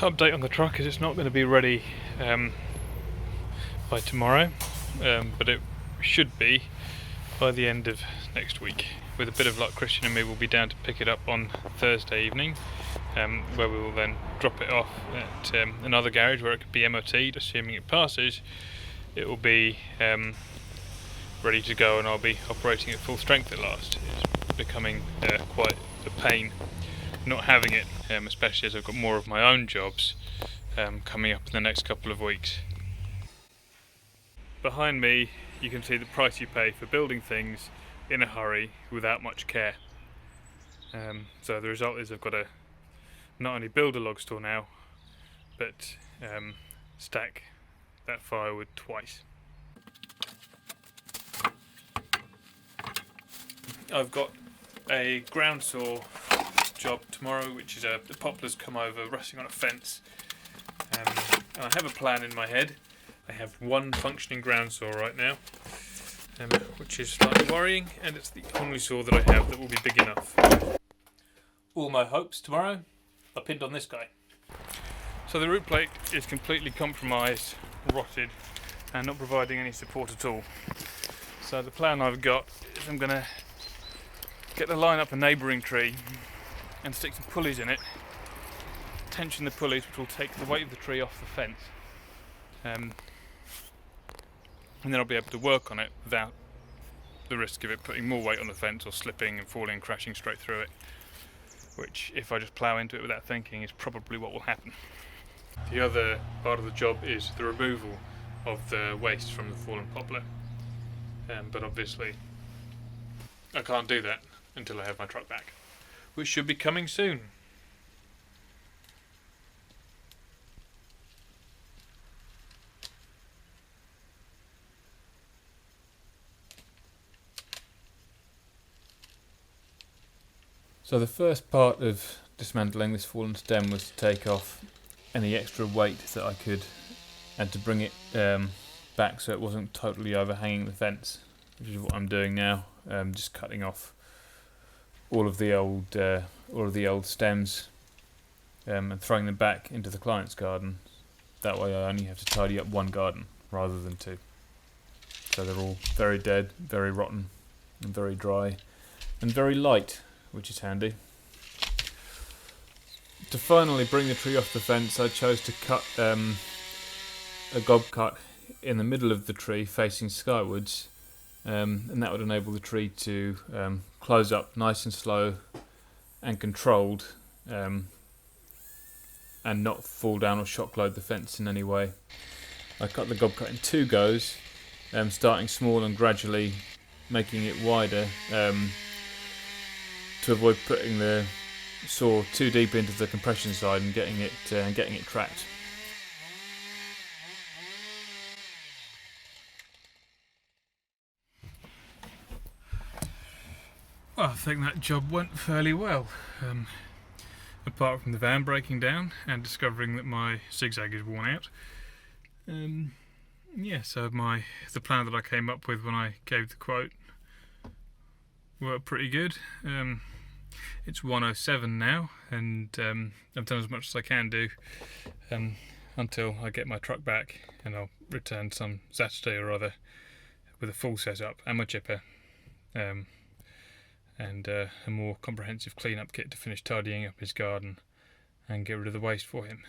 update on the truck is it's not going to be ready by tomorrow, but it should be by the end of next week. With a bit of luck, Christian and me will be down to pick it up on Thursday evening, where we will then drop it off at another garage where it could be MOT'd. Assuming it passes, it will be ready to go, and I'll be operating at full strength at last. It's becoming quite a pain not having it, especially as I've got more of my own jobs coming up in the next couple of weeks. Behind me you can see the price you pay for building things in a hurry without much care. So the result is I've got to not only build a log store now, but stack that firewood twice. I've got a ground saw job tomorrow, which is the poplars come over resting on a fence. I have a plan in my head. I have one functioning ground saw right now, which is slightly worrying, and it's the only saw that I have that will be big enough. All my hopes tomorrow are pinned on this guy. So the root plate is completely compromised, rotted, and not providing any support at all. So the plan I've got is I'm going to get the line up a neighbouring tree and stick some pulleys in it, tension the pulleys, which will take the weight of the tree off the fence, and then I'll be able to work on it without the risk of it putting more weight on the fence or slipping and falling and crashing straight through it, which, if I just plough into it without thinking, is probably what will happen. The other part of the job is the removal of the waste from the fallen poplar, but obviously I can't do that until I have my truck back, which should be coming soon. So the first part of dismantling this fallen stem was to take off any extra weight that I could, and to bring it back so it wasn't totally overhanging the fence, which is what I'm doing now. Just cutting off all of the old stems and throwing them back into the client's garden. That way I only have to tidy up one garden rather than two. So they're all very dead, very rotten, and very dry, and very light, which is handy. To finally bring the tree off the fence, I chose to cut a gob cut in the middle of the tree facing skywards, and that would enable the tree to close up nice and slow and controlled, and not fall down or shock load the fence in any way. I cut the gob cut in two goes, starting small and gradually making it wider, to avoid putting the saw too deep into the compression side and getting it trapped. Well, I think that job went fairly well, apart from the van breaking down and discovering that my zigzag is worn out. Yeah, so the plan that I came up with when I gave the quote worked pretty good. It's 1:07 now, and I've done as much as I can do until I get my truck back, and I'll return some Saturday or other with a full setup and my chipper, and a more comprehensive clean-up kit to finish tidying up his garden and get rid of the waste for him.